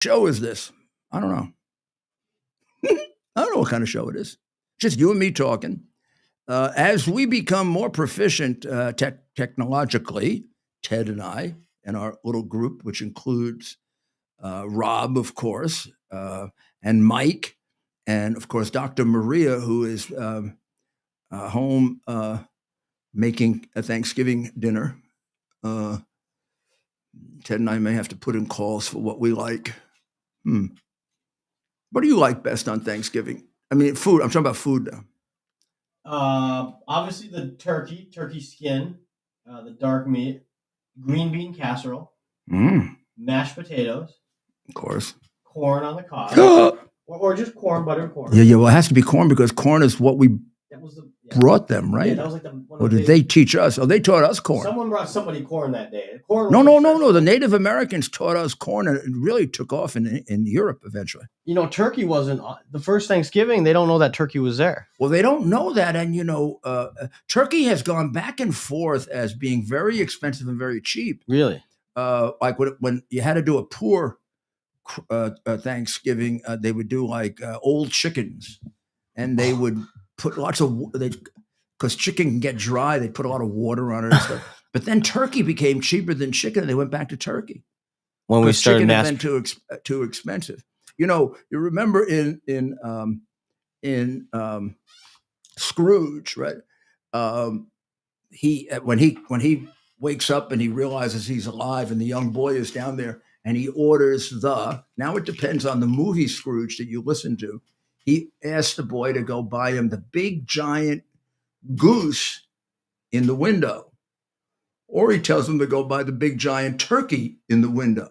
show is this? I don't know. I don't know what kind of show it is. Just you and me talking. As we become more proficient technologically, Ted and I, and our little group, which includes Rob, of course, and Mike, and of course, Dr. Maria, who is home making a Thanksgiving dinner. Ted and I may have to put in calls for what we like. What do you like best on Thanksgiving? I mean, food. I'm talking about food now. Obviously the turkey skin, the dark meat, green bean casserole, mashed potatoes, of course, corn on the cob, or just corn, buttered corn. Yeah. Well, it has to be corn because corn is what we brought them, right? Yeah, that was like or did they teach us? Oh, they taught us corn. Someone brought somebody corn that day. Corn. No. The Native Americans taught us corn, and it really took off in Europe eventually. Turkey wasn't the first Thanksgiving. They don't know that turkey was there. Well, they don't know that, and turkey has gone back and forth as being very expensive and very cheap. Really? Like when you had to do a poor Thanksgiving, they would do like old chickens, and they would put lots of because chicken can get dry. They put a lot of water on it and stuff. But then turkey became cheaper than chicken, and they went back to turkey when we started. Chicken had been too expensive. You remember in Scrooge, right? When he wakes up and he realizes he's alive, and the young boy is down there, and he orders now it depends on the movie Scrooge that you listen to. He asked the boy to go buy him the big giant goose in the window, or he tells him to go buy the big giant turkey in the window.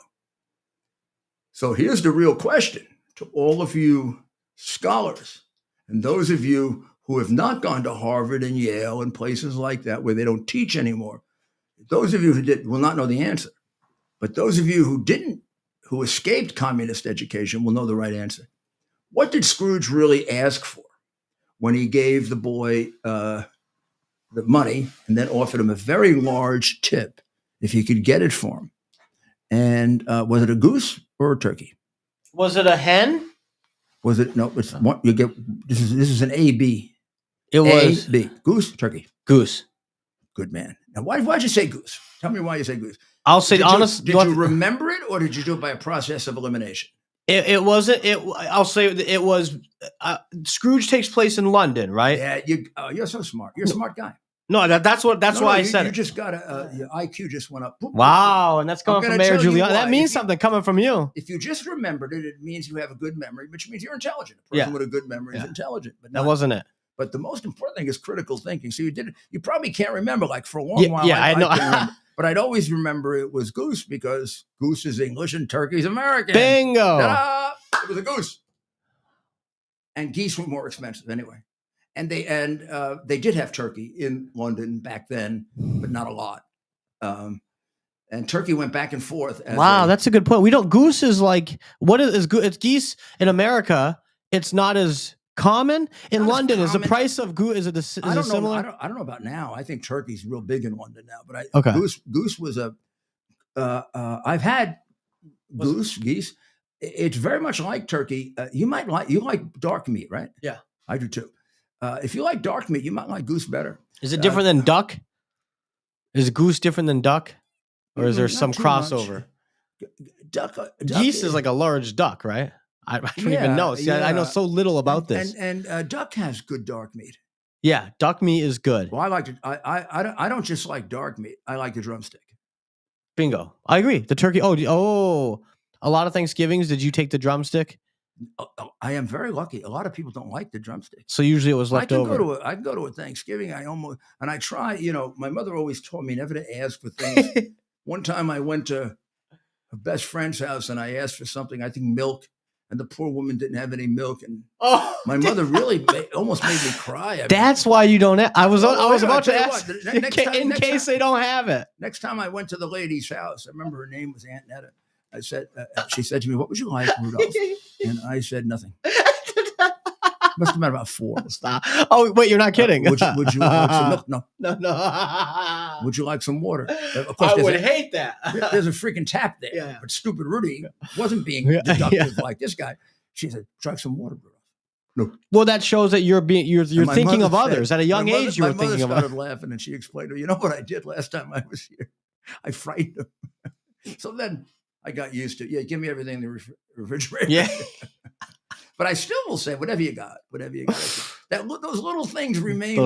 So here's the real question to all of you scholars and those of you who have not gone to Harvard and Yale and places like that where they don't teach anymore. Those of you who did will not know the answer, but those of you who escaped communist education will know the right answer. What did Scrooge really ask for when he gave the boy the money and then offered him a very large tip if he could get it for him? And was it a goose or a turkey? Was it a hen? Was it? No, it's one. You get this is an A-B. It was A-B. Goose, turkey. Goose. Good man. Now, why'd you say goose? Tell me why you say goose. I'll say honest. Did you remember it, or did you do it by a process of elimination? It wasn't. I'll say it was. Scrooge takes place in London, right? Yeah, you're so smart. You're a smart guy. No, that's why I said you it. You just got your IQ just went up. Wow, and that's coming from Mayor Giuliani. That means something coming from you. If you just remembered it, it means you have a good memory, which means you're intelligent. A person with a good memory is intelligent. But that wasn't it. But the most important thing is critical thinking. So you did it. You probably can't remember. Like for a long while, I know. can remember. But I'd always remember it was goose because goose is English and turkey's American. Bingo! Ta-da! It was a goose. And geese were more expensive anyway. And they did have turkey in London back then, but not a lot. And turkey went back and forth. Wow, that's a good point. Goose is like it's geese in America. It's not as common in London. Is the price of goose? Is it similar? I don't know about now. I think turkey's real big in London now. But goose was I've had geese. It's very much like turkey. You like dark meat, right? Yeah, I do too. If you like dark meat, you might like goose better. Is it different than duck? Is goose different than duck, or is there some crossover? Geese is like a large duck, right? I don't even know. See, I know so little about this. And duck has good dark meat. Yeah, duck meat is good. Well, I like it. I don't just like dark meat. I like the drumstick. Bingo. I agree. The turkey. Oh, a lot of Thanksgivings. Did you take the drumstick? I am very lucky. A lot of people don't like the drumstick. So usually it was left over. I can go to a Thanksgiving. I try. My mother always told me never to ask for things. One time I went to a best friend's house and I asked for something. I think milk. And the poor woman didn't have any milk, and my mother really almost made me cry. That's why you don't. I was about to ask in case they don't have it. Next time I went to the lady's house, I remember her name was Aunt Netta. I said, she said to me, "What would you like, Rudolph?" And I said nothing. Must have been about 4. Stop. Oh wait, you're not kidding. Would you like some milk? No. Would you like some water? Of course, I would hate that. there's a freaking tap there. Yeah. But stupid Rudy wasn't being Yeah. deductive like this guy. She said, "Try some water, bro." No. Well, that shows that you're thinking of others. At a young age, you were thinking of others. My mother started laughing, and she explained to me, "You know what I did last time I was here? I frightened him." So then I got used to it. Yeah, give me everything in the refrigerator. Yeah. But I still will say, whatever you got. Those little things remain.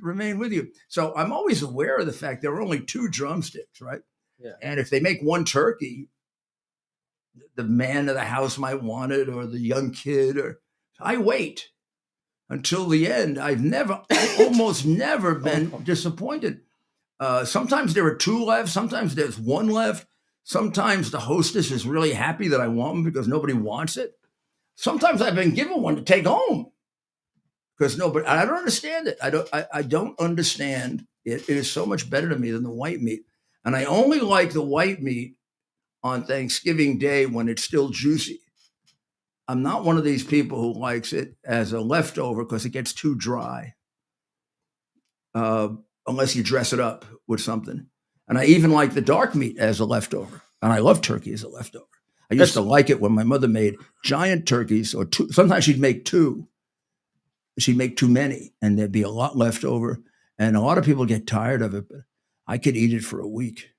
Remain with you. So I'm always aware of the fact there are only 2 drumsticks, right? Yeah. And if they make 1 turkey, the man of the house might want it, or the young kid, or I wait until the end. I've almost never been disappointed. Sometimes there are 2 left. Sometimes there's 1 left. Sometimes the hostess is really happy that I want them because nobody wants it. Sometimes I've been given one to take home because nobody. I don't understand it. I don't understand it. It is so much better to me than the white meat, and I only like the white meat on Thanksgiving Day when it's still juicy. I'm not one of these people who likes it as a leftover because it gets too dry. Unless you dress it up with something. And I even like the dark meat as a leftover. And I love turkey as a leftover. I used to like it when my mother made giant turkeys, or 2. Sometimes she'd make 2. She'd make too many, and there'd be a lot left over. And a lot of people get tired of it, but I could eat it for a week.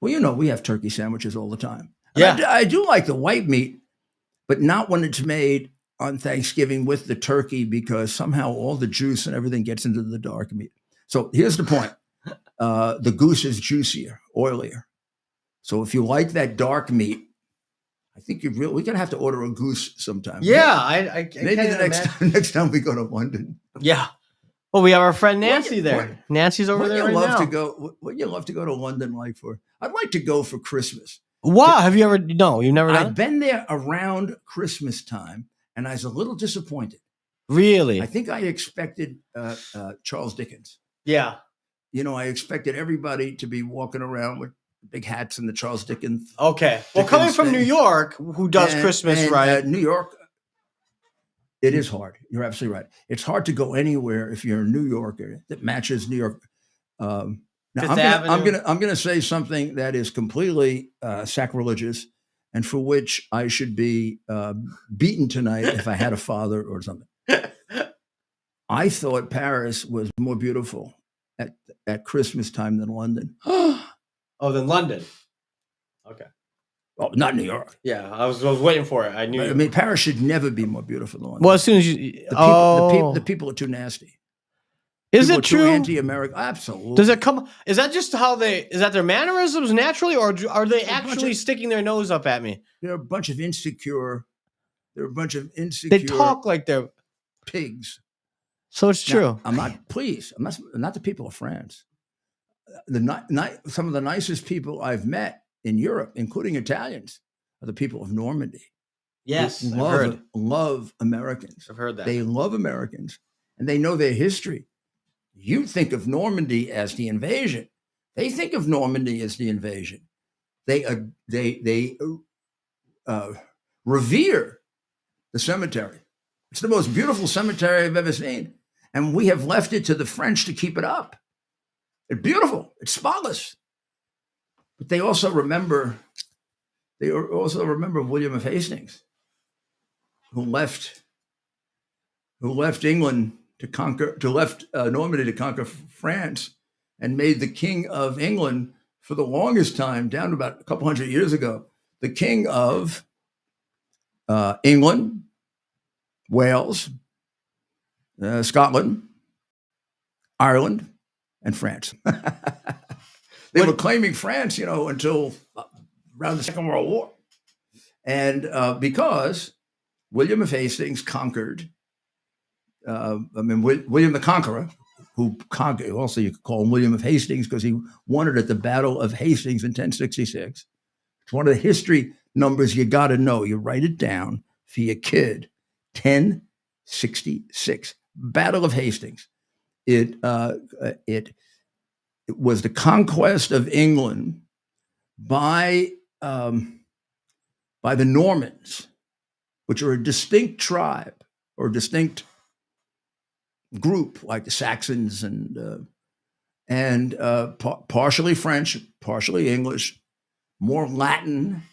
Well, we have turkey sandwiches all the time. And yeah. I do like the white meat, but not when it's made on Thanksgiving with the turkey, because somehow all the juice and everything gets into the dark meat. So here's the point. The goose is juicier, oilier. So if you like that dark meat, I think we're going to have to order a goose sometime. Yeah, maybe the next time we go to London. Yeah. Well, we have our friend Nancy there. Nancy's over there right now. What you love to go to London like for? I'd like to go for Christmas. Wow. Have you ever? No, you've never done it? I've been there around Christmas time, and I was a little disappointed. Really? I think I expected Charles Dickens. Yeah. I expected everybody to be walking around with big hats and the Charles Dickens. Okay. Well, coming from New York, who does Christmas, right? New York, it is hard. You're absolutely right. It's hard to go anywhere if you're a New Yorker that matches New York. Now, I'm gonna say something that is completely sacrilegious, and for which I should be beaten tonight if I had a father or something. I thought Paris was more beautiful at Christmas time than London. Oh, than London. Okay. Oh, not New York. Yeah, I was waiting for it. I knew. I mean, Paris should never be more beautiful than London. Well, as soon as you, the people are too nasty. Is it true? Anti-American, absolutely. Does it come? Is that just how they? Is that their mannerisms naturally, or are they actually sticking their nose up at me? They're a bunch of insecure. They talk like they're pigs. So it's true. Now, I'm not the people of France. Some of the nicest people I've met in Europe, including Italians, are the people of Normandy. Yes, love Americans. I've heard that. They love Americans, and they know their history. You think of Normandy as the invasion. They think of Normandy as the invasion. They revere the cemetery. It's the most beautiful cemetery I've ever seen. And we have left it to the French to keep it up. It's beautiful. It's spotless. But they also remember William of Hastings, who left England left Normandy to conquer France, and made the King of England for the longest time, down to about a couple hundred years ago, the King of England, Wales, Scotland, Ireland, and France. They were claiming France, until around the Second World War. And because William of Hastings conquered, William the Conqueror, who conquered, also you could call him William of Hastings because he won it at the Battle of Hastings in 1066. It's one of the history numbers you got to know. You write it down for your kid. 1066, Battle of Hastings. It was the conquest of England by the Normans, which are a distinct tribe or distinct group, like the Saxons and and partially French, partially English, more Latin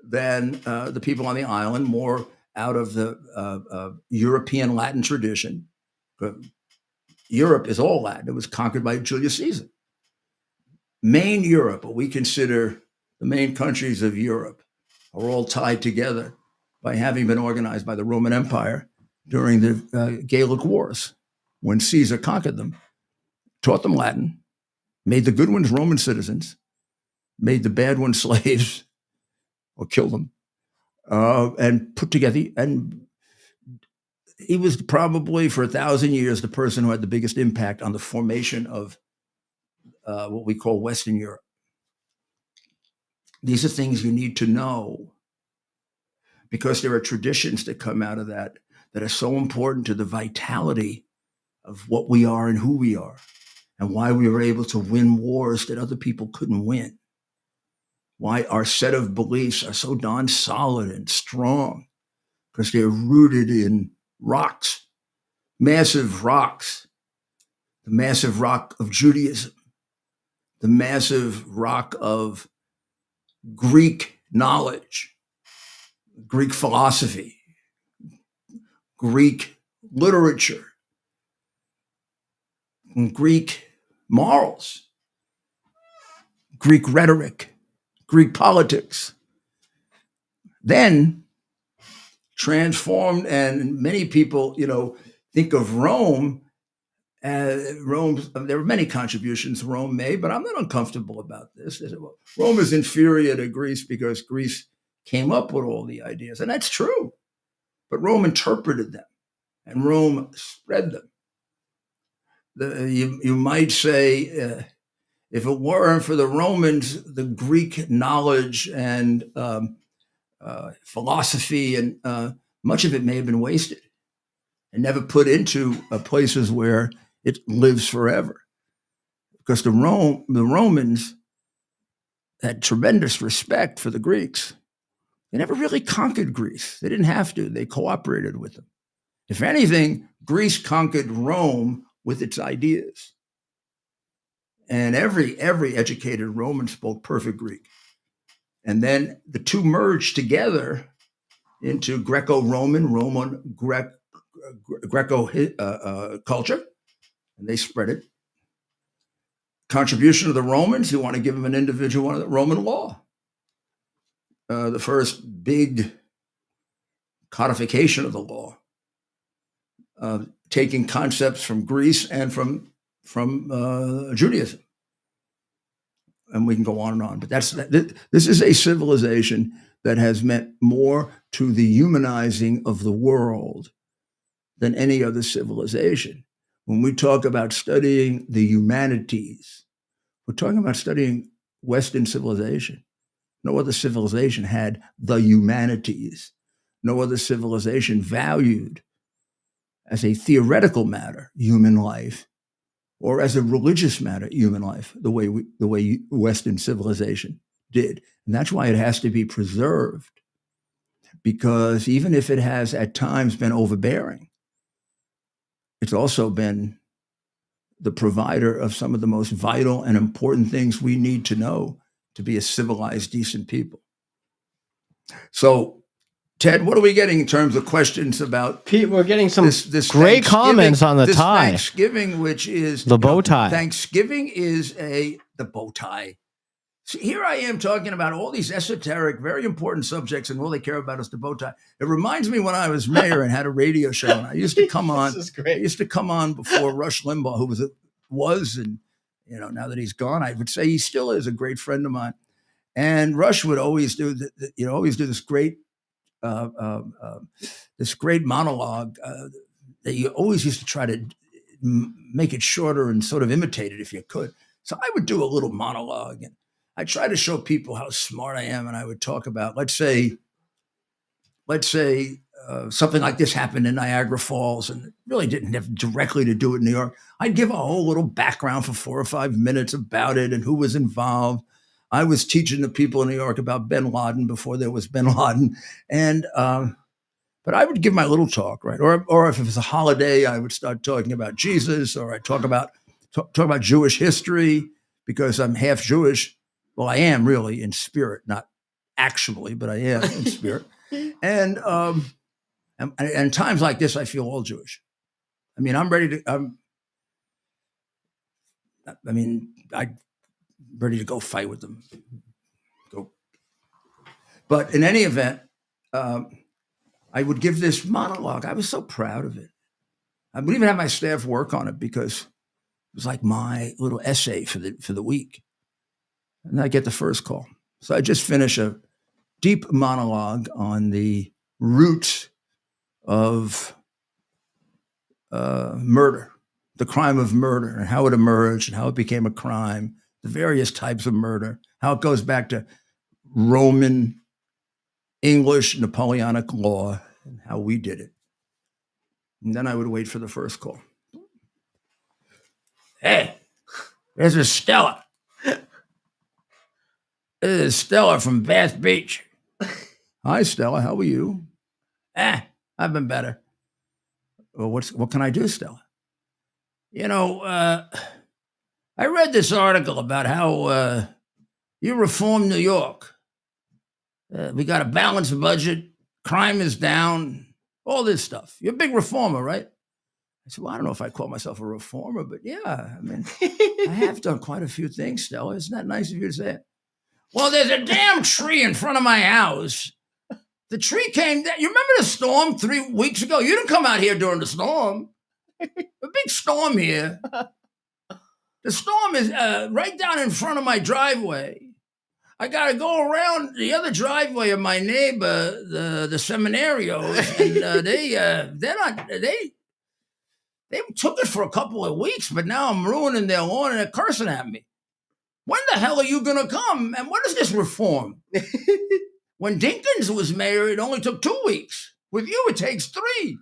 than the people on the island, more out of the European Latin tradition. Europe is all Latin. It was conquered by Julius Caesar. Main Europe, what we consider the main countries of Europe, are all tied together by having been organized by the Roman Empire during the Gallic Wars, when Caesar conquered them, taught them Latin, made the good ones Roman citizens, made the bad ones slaves or killed them, and put together. And he was probably for 1,000 years the person who had the biggest impact on the formation of what we call Western Europe. These are things you need to know, because there are traditions that come out of that are so important to the vitality of what we are and who we are, and why we were able to win wars that other people couldn't win. Why our set of beliefs are so darn solid and strong, because they're rooted in rocks, massive rocks, the massive rock of Judaism, the massive rock of Greek knowledge, Greek philosophy, Greek literature, Greek morals, Greek rhetoric, Greek politics. Then transformed, and many people, think of Rome. Rome, there were many contributions Rome made, but I'm not uncomfortable about this. Well, Rome is inferior to Greece because Greece came up with all the ideas, and that's true. But Rome interpreted them, and Rome spread them. You might say, if it weren't for the Romans, the Greek knowledge and philosophy and much of it may have been wasted and never put into places where it lives forever. Because the Romans had tremendous respect for the Greeks. They never really conquered Greece. They didn't have to. They cooperated with them. If anything, Greece conquered Rome with its ideas. And every educated Roman spoke perfect Greek. And then the two merged together into Greco-Roman, Greco culture, and they spread it. Contribution of the Romans, you want to give them an individual one of the Roman law. The first big codification of the law, taking concepts from Greece and from Judaism. And we can go on and on. But this is a civilization that has meant more to the humanizing of the world than any other civilization. When we talk about studying the humanities, we're talking about studying Western civilization. No other civilization had the humanities. No other civilization valued, as a theoretical matter, human life, or as a religious matter, human life, the way Western civilization did. And that's why it has to be preserved, because even if it has at times been overbearing, it's also been the provider of some of the most vital and important things we need to know to be a civilized, decent people. So, Ted, what are we getting in terms of questions about? Pete, we're getting some this great comments on the tie. Thanksgiving, which is the bow tie. Thanksgiving is the bow tie. So here I am talking about all these esoteric, very important subjects, and all they care about is the bow tie. It reminds me when I was mayor and had a radio show, and I used to come on. This is great. I used to come on before Rush Limbaugh, who was, and now that he's gone, I would say he still is a great friend of mine. And Rush would always do this great monologue that you always used to try to make it shorter and sort of imitate it if you could. So I would do a little monologue, and I try to show people how smart I am. And I would talk about, let's say something like this happened in Niagara Falls, and it really didn't have directly to do with New York. I'd give a whole little background for 4 or 5 minutes about it and who was involved. I was teaching the people in New York about bin Laden before there was bin Laden. And, but I would give my little talk, right? Or if it was a holiday, I would start talking about Jesus, or I'd talk about talk about Jewish history because I'm half Jewish. Well, I am really in spirit, not actually, but I am in spirit. And times like this, I feel all Jewish. I mean, I'm ready to go fight with them. But in any event, I would give this monologue. I was so proud of it. I would even have my staff work on it because it was like my little essay for the week. And I get the first call. So I just finish a deep monologue on the roots of murder, the crime of murder, and how it emerged and how it became a crime, the various types of murder, how it goes back to Roman, English, Napoleonic law, and how we did it. And then I would wait for the first call. Hey, this is Stella. This is Stella from Bath Beach. Hi, Stella. How are you? I've been better. Well, what can I do, Stella? You know, I read this article about how you reformed New York. We got a balanced budget. Crime is down. All this stuff. You're a big reformer, right? I said, well, I don't know if I call myself a reformer, but yeah, I mean, I have done quite a few things, Stella. Isn't that nice of you to say it? Well, there's a damn tree in front of my house. The tree came down. You remember the storm 3 weeks ago? You didn't come out here during the storm. A big storm here. The storm is right down in front of my driveway. I got to go around the other driveway of my neighbor, the seminarios, and they took it for a couple of weeks, but now I'm ruining their lawn and they're cursing at me. When the hell are you going to come? And what is this reform? When Dinkins was mayor, it only took 2 weeks. With you, it takes 3.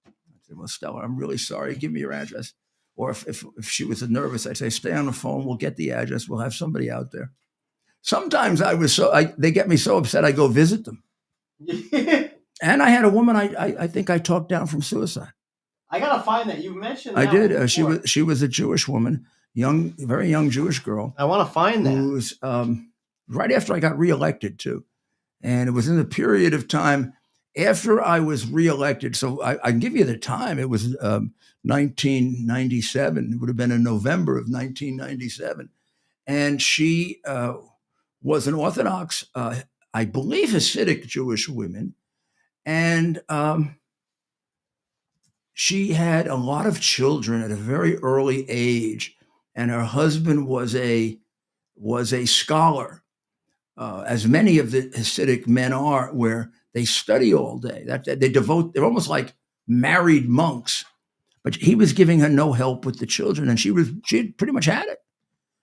I said, well, Stella, I'm really sorry. Give me your address. Or if she was nervous, I'd say, stay on the phone. We'll get the address. We'll have somebody out there. Sometimes they get me so upset, I go visit them. And I had a woman I think I talked down from suicide. I gotta find that. You mentioned that. I did. She was a Jewish woman, very young Jewish girl. I want to find that. Who was right after I got reelected too, and it was in the period of time after I was reelected. So I can give you the time. It was 1997. It would have been in November of 1997, and she was an Orthodox, I believe, Hasidic Jewish woman, and she had a lot of children at a very early age, and her husband was a scholar, as many of the Hasidic men are, where they study all day. They're almost like married monks. But he was giving her no help with the children, and she pretty much had it.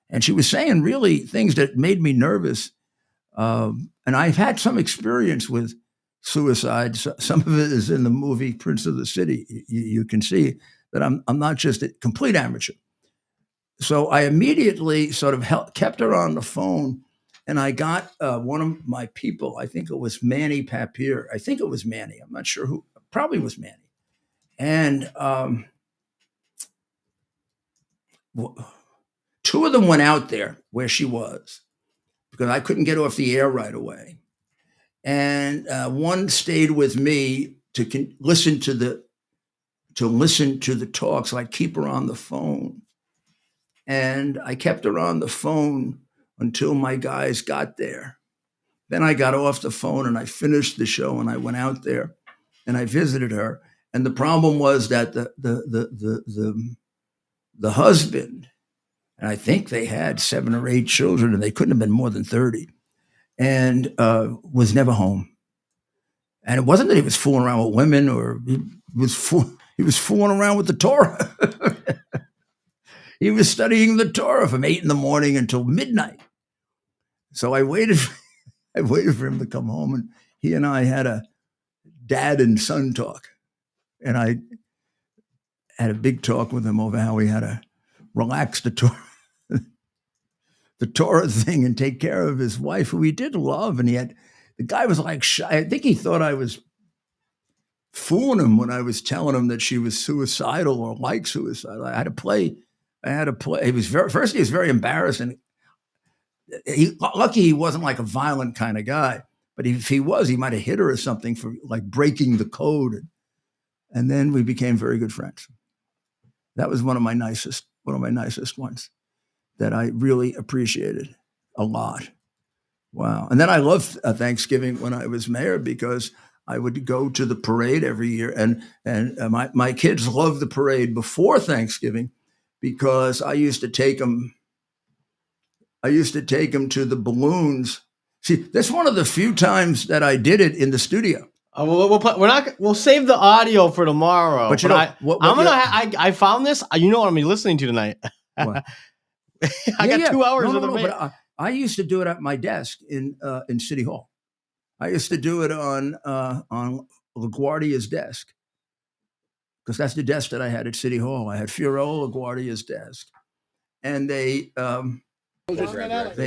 And she was saying really things that made me nervous. And I've had some experience with suicide. Some of it is in the movie Prince of the City. You can see that I'm not just a complete amateur. So I immediately sort of kept her on the phone, and I got one of my people. I think it was Manny Papier. I think it was Manny. I'm not sure who. Probably was Manny. And 2 of them went out there where she was because I couldn't get off the air right away. And one stayed with me to listen to the talk. So I'd keep her on the phone. And I kept her on the phone until my guys got there. Then I got off the phone and I finished the show and I went out there and I visited her. And the problem was that the husband, and I think they had 7 or 8 children, and they couldn't have been more than 30, and was never home. And it wasn't that he was fooling around with women, or he was fooling around with the Torah. He was studying the Torah from 8 a.m. until midnight. So I waited for him to come home, and he and I had a dad and son talk. And I had a big talk with him over how we had to relax the Torah thing and take care of his wife, who he did love. And the guy was like shy. I think he thought I was fooling him when I was telling him that she was suicidal or like suicide. I had to play I had to play. He was first. He was very embarrassing. Lucky he wasn't like a violent kind of guy. But if he was, he might have hit her or something for like breaking the code. And then we became very good friends. That was one of my nicest ones that I really appreciated a lot. Wow. And then I loved Thanksgiving when I was mayor because I would go to the parade every year. And my kids loved the parade before Thanksgiving because I used to take them to the balloons. See, that's one of the few times that I did it in the studio. We'll save the audio for tomorrow. But I found this. You know what I'm gonna be listening to tonight. I got 2 hours of the but I used to do it at my desk in City Hall. I used to do it on LaGuardia's desk because that's the desk that I had at City Hall. I had Fiorello LaGuardia's desk, and they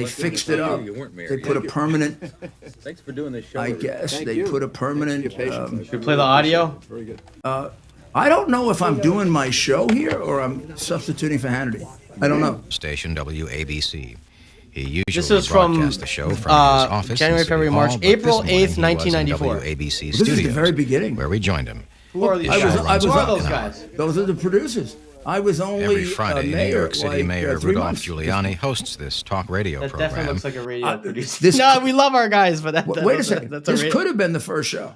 fixed it up. They put a permanent. Thanks for doing this show. I guess they put a permanent. Should we play the audio? Very good. I don't know if I'm doing my show here or I'm substituting for Hannity. I don't know. Station WABC. He This usually is from broadcasts the show from his office January, in City February, Hall, March, but April this morning 8th, he was in 1994. WABC This is the studios, very beginning. where we joined him. Who are these His guys? show runs Who are about those an hour. guys? Those are the producers. I was only Every Friday, New mayor, York City Mayor 3 Rudolph months. Giuliani hosts this talk radio That program. definitely looks like a radio producer. this- No, we love our guys, but Wait a second. This could have been the first show.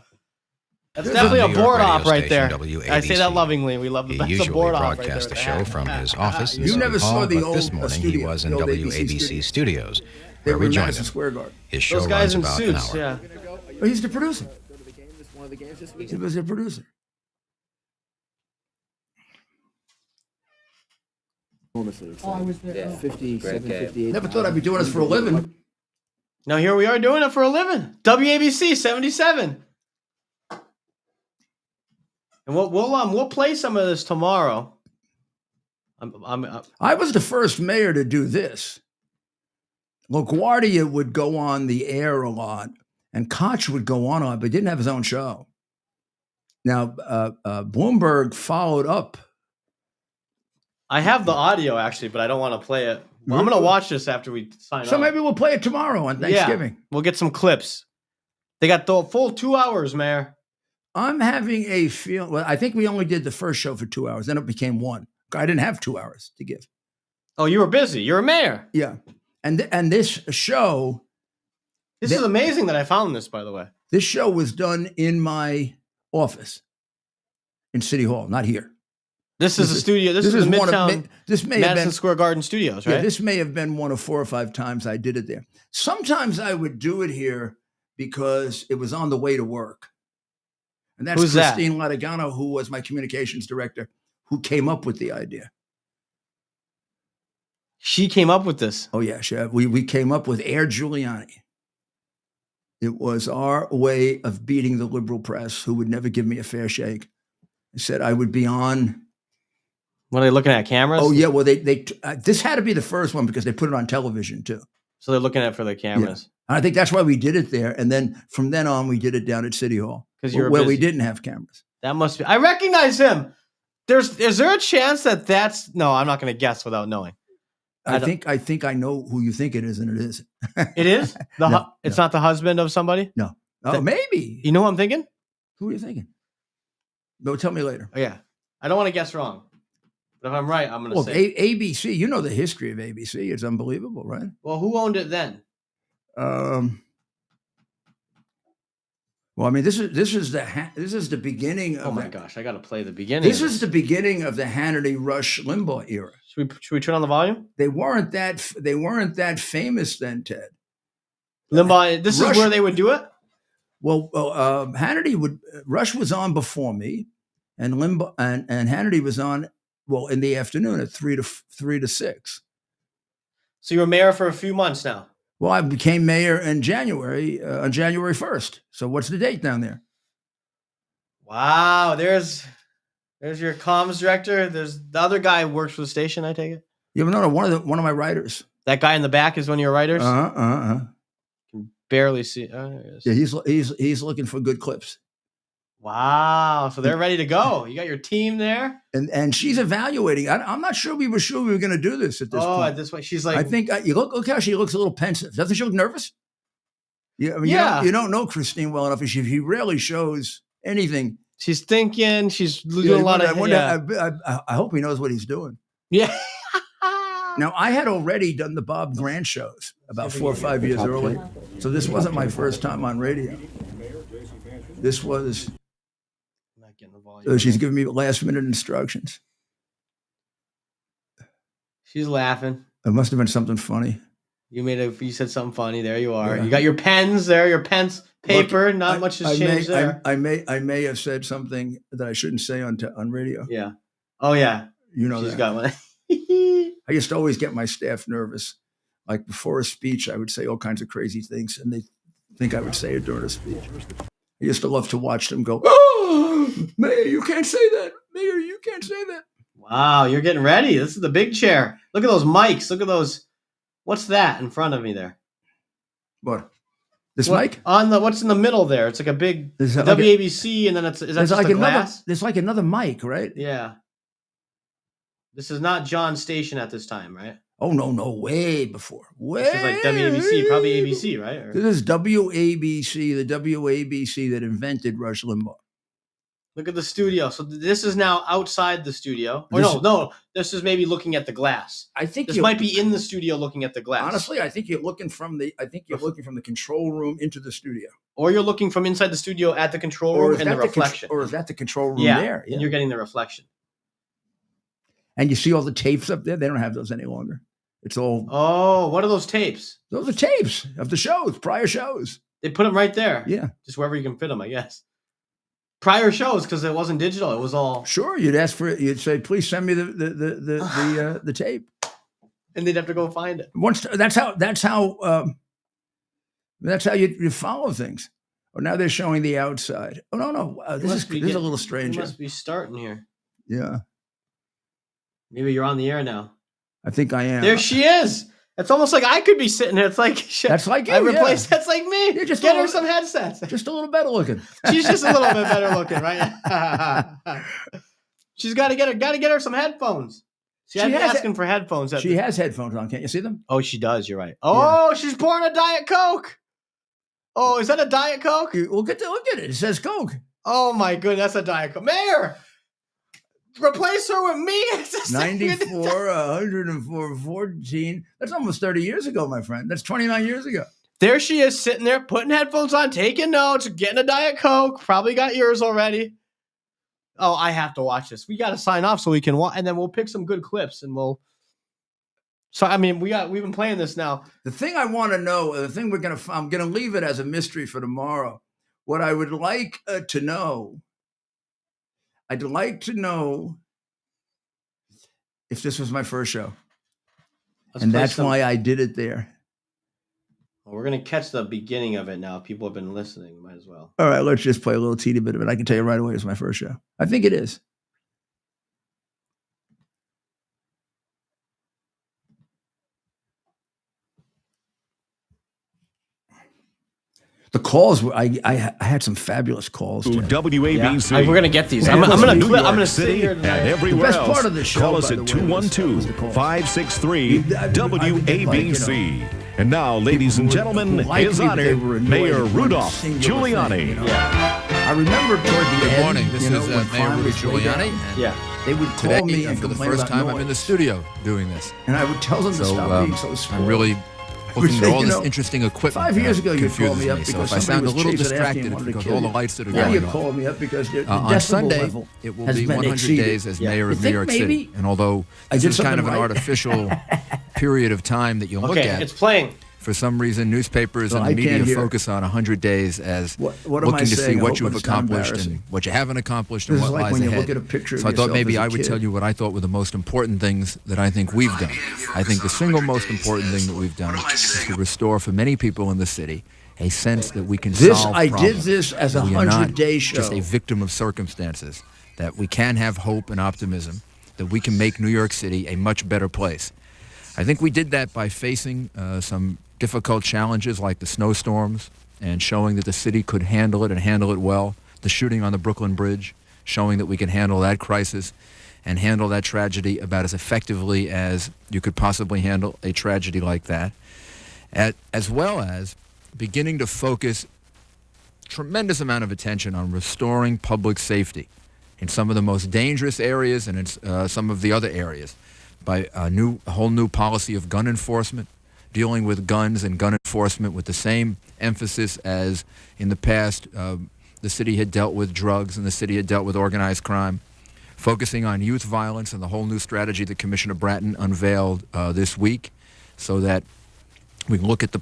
That's definitely a New York board radio op right there. station I say that WABC. lovingly. We love the He best usually board op right broadcasts there. the show from his office in You City never Hall, saw the but this old, morning studio, he was in the old WABC studios, They where were we in joined Madison him. Square Garden. His show Those guys runs in about suits, an hour. yeah. Oh, he's the producer. Go to the game. This is one of the games this week. He was the producer. Enormously excited. I was there. 57, 58. Never thought I'd be doing this for a living. Now here we are doing it for a living. WABC 77. And we'll play some of this tomorrow. I was the first mayor to do this. LaGuardia would go on the air a lot, and Koch would go on a lot, but he didn't have his own show. Now, Bloomberg followed up. I have the audio actually, but I don't want to play it. Well, I'm going to watch this after we sign So off. maybe we'll play it tomorrow on Thanksgiving. Yeah, we'll get some clips. They got the full 2 hours, Mayor. I'm having a feel. Well, I think we only did the first show for 2 hours. Then it became one. I didn't have 2 hours to give. Oh, you were busy. You're a mayor. Yeah. And this show. This is amazing that I found this, by the way. This show was done in my office in City Hall, not here. This is a studio. This is the Midtown Madison Square Garden Studios, right? Yeah, this may have been one of 4 or 5 times I did it there. Sometimes I would do it here because it was on the way to work. And that's Christine Latigano, who was my communications director, who came up with the idea. She came up with this. Oh, yeah. We came up with Air Giuliani. It was our way of beating the liberal press, who would never give me a fair shake. I said I would be on. What are they looking at, cameras? Oh, yeah. Well, this had to be the first one because they put it on television, too. So they're looking at for the cameras. Yeah. I think that's why we did it there. And then from then on, we did it down at City Hall, where we didn't have cameras. That must be. I recognize him. Is there a chance that's? No, I'm not going to guess without knowing. I think I know who you think it is, and it isn't. It is? It's not the husband of somebody? No. Oh, maybe. You know who I'm thinking? Who are you thinking? No, tell me later. Oh, yeah. I don't want to guess wrong. But if I'm right, I'm going to say. ABC, you know the history of ABC. It's unbelievable, right? Well, who owned it then? Well, I mean, this is the beginning of. Oh my gosh, I got to play the beginning. This is the beginning of the Hannity, Rush, Limbaugh era. Should we turn on the volume? They weren't that famous then, Ted. Limbaugh. This is where they would do it. Well, Hannity Rush was on before me, and Limbaugh and Hannity was on in the afternoon at 3 to 6. So you were mayor for a few months now. Well, I became mayor in January, on January 1st. So what's the date down there? Wow, there's your comms director. There's the other guy who works for the station, I take it? Yeah, no, one of my writers. That guy in the back is one of your writers? Can barely see. Yeah, he's looking for good clips. Wow. So they're ready to go. You got your team there. And she's evaluating. I'm not sure we were going to do this at this point. At this point, she's like, I think you look how she looks a little pensive. Doesn't she look nervous? Yeah, I mean, Yeah. You don't know Christine well enough. She rarely shows anything. she's thinking. She's doing a lot of. I hope he knows what he's doing. Yeah. Now, I had already done the Bob Grant shows about 4 or 5 years earlier, so this wasn't my first time on radio. This was. I'm not getting the volume. She's giving me last-minute instructions. She's laughing. It must have been something funny. You said something funny. There you are. Yeah. You got your pens there. Your pens, paper. Look, not much has changed there. I may have said something that I shouldn't say on radio. Yeah. Oh yeah. You know She's that. got one. I used to always get my staff nervous. Like before a speech, I would say all kinds of crazy things, and they think I would say it during a speech. I used to love to watch them go, "Oh, Mayor, you can't say that. Mayor, you can't say that." Wow, you're getting ready. This is the big chair. Look at those mics. Look at those. What's that in front of me there? What? This mic? What's in the middle there? It's like a big WABC, and then is that just like a glass? There's like another mic, right? Yeah. This is not John's station at this time, right? Oh no, way before. This is like WABC, probably ABC, right? Or... This is WABC, the WABC that invented Rush Limbaugh. Look at the studio. So this is now outside the studio. Or no. This is maybe looking at the glass. I think this might be in the studio looking at the glass. Honestly, I think you're looking from the control room into the studio. Or you're looking from inside the studio at the control room and the reflection. Or is that the control room there? Yeah, and you're getting the reflection. And you see all the tapes up there? They don't have those any longer. It's all... Oh, what are those tapes? Those are tapes of the shows, prior shows. They put them right there. Yeah. Just wherever you can fit them, I guess. Prior shows, because it wasn't digital. It was all... Sure. You'd ask for it. You'd say, please send me the tape. And they'd have to go find it. That's how you follow things. Oh, now they're showing the outside. Oh, no. This is a little strange. You must be starting here. Yeah. Maybe you're on the air now. I think I am. There she is. It's almost like I could be sitting there. It's like shit. That's like you. I replaced. That's like me. Yeah, just get her some headsets. Just a little better looking. She's just a little bit better looking, right? She's got to get her some headphones. I've been asking for headphones. She has headphones on. Can't you see them? Oh, she does. You're right. Oh, yeah. She's pouring a Diet Coke. Oh, is that a Diet Coke? We'll get to look at it. It says Coke. Oh my goodness, that's a Diet Coke. Mayor, replace her with me. 94, 104, 14. That's almost 30 years ago, my friend. That's 29 years ago. There she is sitting there, putting headphones on, taking notes, getting a Diet Coke. Probably got yours already. Oh, I have to watch this. We got to sign off so we can watch, and then we'll pick some good clips, and we'll. So I mean, we've been playing this now. The thing I want to know, I'm gonna leave it as a mystery for tomorrow. What I would like to know. I'd like to know if this was my first show. And that's why I did it there. Well, we're going to catch the beginning of it now. People have been listening. Might as well. All right, let's just play a little teeny bit of it. I can tell you right away it's my first show. I think it is. The calls were. I had some fabulous calls. WABC. Yeah. We're gonna get these. I'm gonna sit here and everywhere the best else. part of the show. Call us at 212-563 WABC. And now, ladies and gentlemen, his honor, Mayor Rudolph Giuliani. I remember toward the end. Good morning. This is when Mayor Rudy was way Giuliani. down, Yeah. They would Today, call me and for the complain first about time, I'm in the studio doing this. And I would tell them to stop being so spoiled. I'm really looking at all You this know, interesting equipment. 5 years ago, you called me up So because if I sound a somebody little was chasing after you distracted, and it's wanted to because kill all the you. lights that are Now going you on. call me up because the On decibel Sunday, level it will has be been 100 exceeded. days as Yeah. mayor You of New think York maybe City. And although I this did is kind of something an right? artificial period of time that you look Okay, at, it's playing. for some reason, newspapers and I the media can't hear. focus on 100 days as What am I looking to see saying? I what hope you have it's not accomplished embarrassing. and what you haven't accomplished This and is what like lies when you ahead. look at a picture of So I thought yourself maybe as a I would kid. tell you what I thought were the most important things that I think we've done. I think the single most important thing that we've done is to restore for many people in the city a sense that we can solve I problems. did this as a that we are not 100-day show. just a victim of circumstances, that we can have hope and optimism, that we can make New York City a much better place. I think we did that by facing some difficult challenges like the snowstorms and showing that the city could handle it and handle it well, the shooting on the Brooklyn Bridge, showing that we can handle that crisis and handle that tragedy about as effectively as you could possibly handle a tragedy like that, as well as beginning to focus tremendous amount of attention on restoring public safety in some of the most dangerous areas and in some of the other areas by a whole new policy of gun enforcement, dealing with guns and gun enforcement with the same emphasis as in the past the city had dealt with drugs and the city had dealt with organized crime, focusing on youth violence and the whole new strategy that Commissioner Bratton unveiled this week so that we can look at the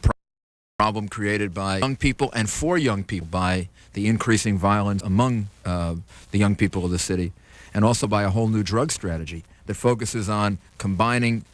problem created by young people and for young people by the increasing violence among the young people of the city, and also by a whole new drug strategy that focuses on combining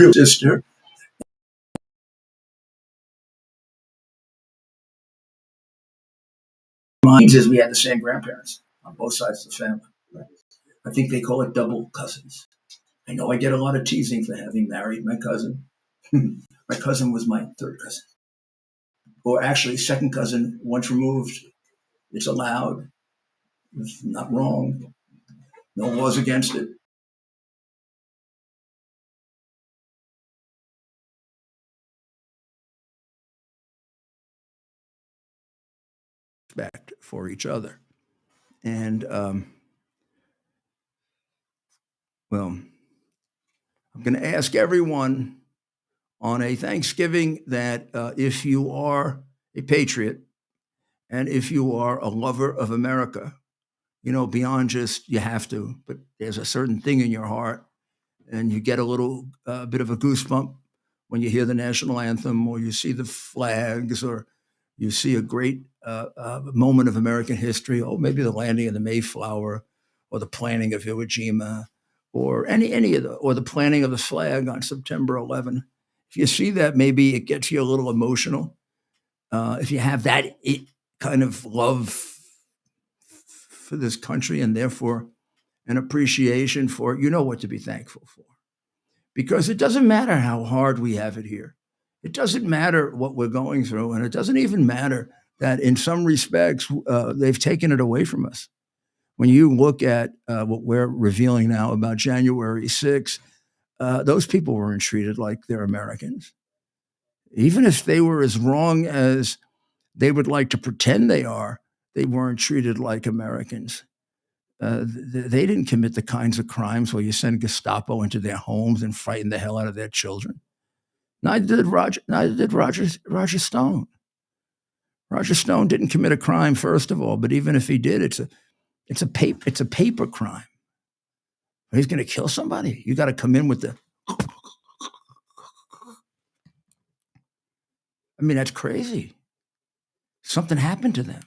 real sister. Mine is we had the same grandparents on both sides of the family. I think they call it double cousins. I know I get a lot of teasing for having married my cousin. My cousin was my third cousin, or actually second cousin once removed. It's allowed. It's not wrong. No laws against it. Respect for each other. And, well, I'm going to ask everyone on a Thanksgiving that if you are a patriot and if you are a lover of America, you know, beyond just you have to, but there's a certain thing in your heart and you get a little bit of a goosebump when you hear the national anthem or you see the flags or you see a great moment of American history, or maybe the landing of the Mayflower or the planting of Iwo Jima or any of the, or the planting of the flag on September 11. If you see that, maybe it gets you a little emotional. If you have that kind of love for this country and therefore an appreciation for it, you know what to be thankful for. Because it doesn't matter how hard we have it here. It doesn't matter what we're going through. And it doesn't even matter that in some respects, they've taken it away from us. When you look at what we're revealing now about January 6th, those people weren't treated like they're Americans. Even if they were as wrong as they would like to pretend they are, they weren't treated like Americans. They didn't commit the kinds of crimes where you send Gestapo into their homes and frighten the hell out of their children. Neither did Roger Stone. Roger Stone didn't commit a crime, first of all, but even if he did, it's a paper crime. He's going to kill somebody. You got to come in with the. I mean, that's crazy. Something happened to them.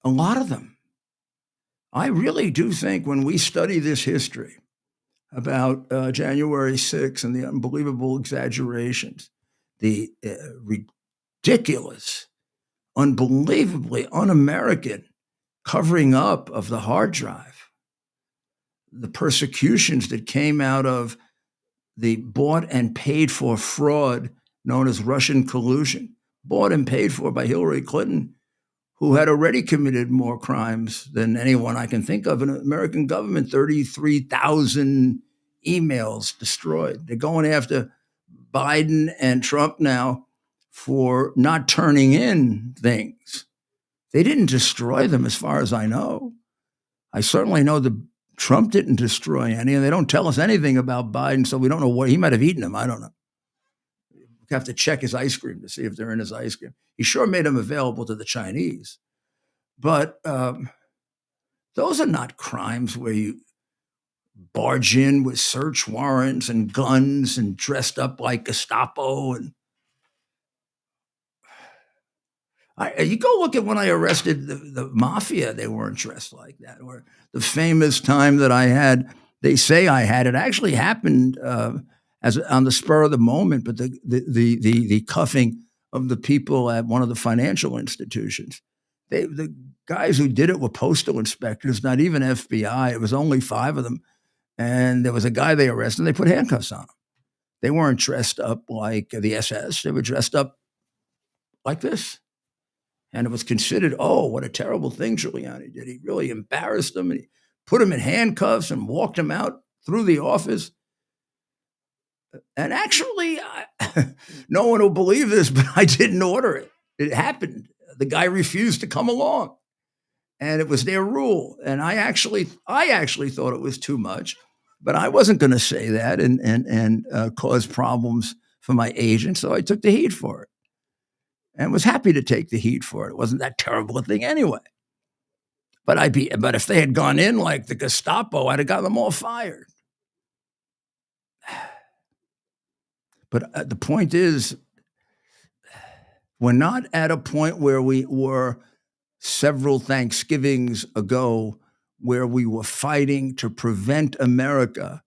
A lot of them. I really do think when we study this history about January 6th and the unbelievable exaggerations, the ridiculous, unbelievably un-American covering up of the hard drive, the persecutions that came out of the bought and paid for fraud known as Russian collusion, bought and paid for by Hillary Clinton, who had already committed more crimes than anyone I can think of in the American government, 33,000 emails destroyed. They're going after Biden and Trump now for not turning in things. They didn't destroy them as far as I know. I certainly know that Trump didn't destroy any, and they don't tell us anything about Biden, so we don't know what he might have eaten them. I don't know. We have to check his ice cream to see if they're in his ice cream. He sure made them available to the Chinese. But those are not crimes where you barge in with search warrants and guns and dressed up like Gestapo. And you go look at when I arrested the mafia, they weren't dressed like that. Or the famous time that I had, they say I had, it actually happened as on the spur of the moment, but the cuffing of the people at one of the financial institutions. The guys who did it were postal inspectors, not even FBI. It was only 5 of them. And there was a guy they arrested, and they put handcuffs on him. They weren't dressed up like the SS. They were dressed up like this. And it was considered, oh, what a terrible thing Giuliani did. He really embarrassed them, and he put him in handcuffs and walked him out through the office. And actually, no one will believe this, but I didn't order it. It happened. The guy refused to come along, and it was their rule. And I actually thought it was too much, but I wasn't going to say that and cause problems for my agent. So I took the heat for it, and was happy to take the heat for it. It wasn't that terrible a thing anyway. But if they had gone in like the Gestapo, I'd have got them all fired. But the point is, we're not at a point where we were several Thanksgivings ago, where we were fighting to prevent America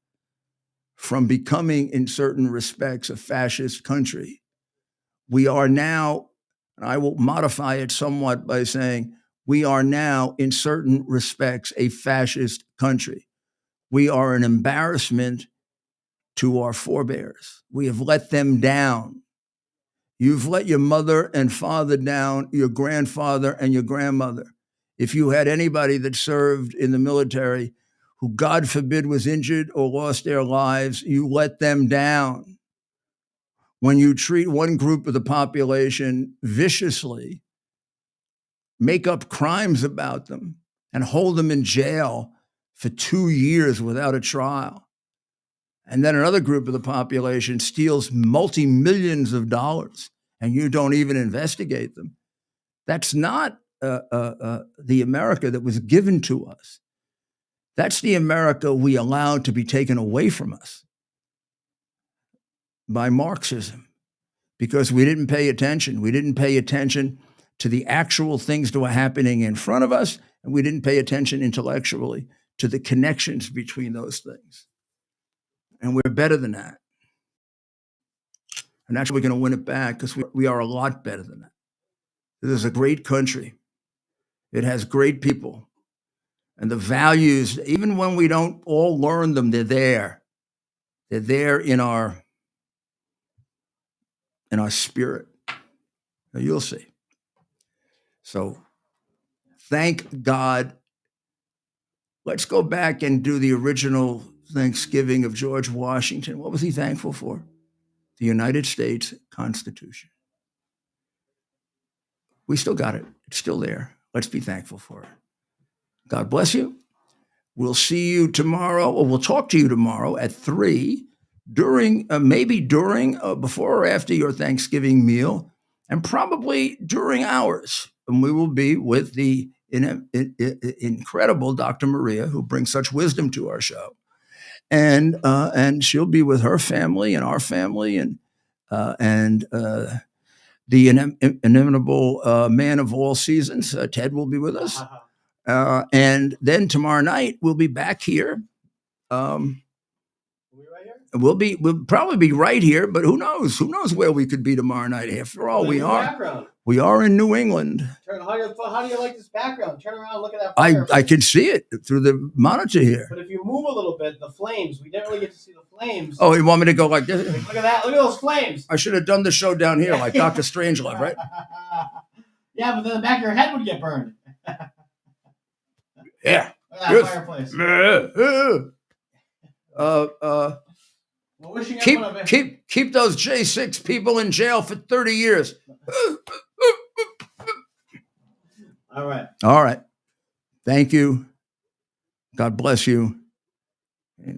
from becoming, in certain respects, a fascist country. We are now, and I will modify it somewhat by saying, we are now, in certain respects, a fascist country. We are an embarrassment to our forebears. We have let them down. You've let your mother and father down, your grandfather and your grandmother. If you had anybody that served in the military who, God forbid, was injured or lost their lives, you let them down. When you treat one group of the population viciously, make up crimes about them, and hold them in jail for 2 years without a trial, and then another group of the population steals multi-millions of dollars, and you don't even investigate them. That's not the America that was given to us. That's the America we allowed to be taken away from us by Marxism, because we didn't pay attention. We didn't pay attention to the actual things that were happening in front of us, and we didn't pay attention intellectually to the connections between those things. And we're better than that. And actually, we're going to win it back, because we are a lot better than that. This is a great country. It has great people. And the values, even when we don't all learn them, they're there. They're there in our spirit. Now, you'll see. So thank God. Let's go back and do the original Thanksgiving of George Washington. What was he thankful for? The United States Constitution. We still got it. It's still there. Let's be thankful for it. God bless you. We'll see you tomorrow, or we'll talk to you tomorrow at 3 during, before or after your Thanksgiving meal, and probably during ours. And we will be with the incredible Dr. Maria, who brings such wisdom to our show. And she'll be with her family and our family, and the inimitable man of all seasons, Ted, will be with us. And then tomorrow night we'll be back here. We'll probably be right here, but who knows? Who knows where we could be tomorrow night? After all, we are in New England. How do you like this background? Turn around, look at that fire. I can see it through the monitor here. But if you move a little bit, the flames, we didn't really get to see the flames. Oh, you want me to go like this? Look at that. Look at those flames. I should have done the show down here like Dr. Strangelove, right? Yeah, but then the back of your head would get burned. Yeah. Look at that fireplace. Well, wishing keep those J6 people in jail for 30 years. All right. All right. Thank you. God bless you.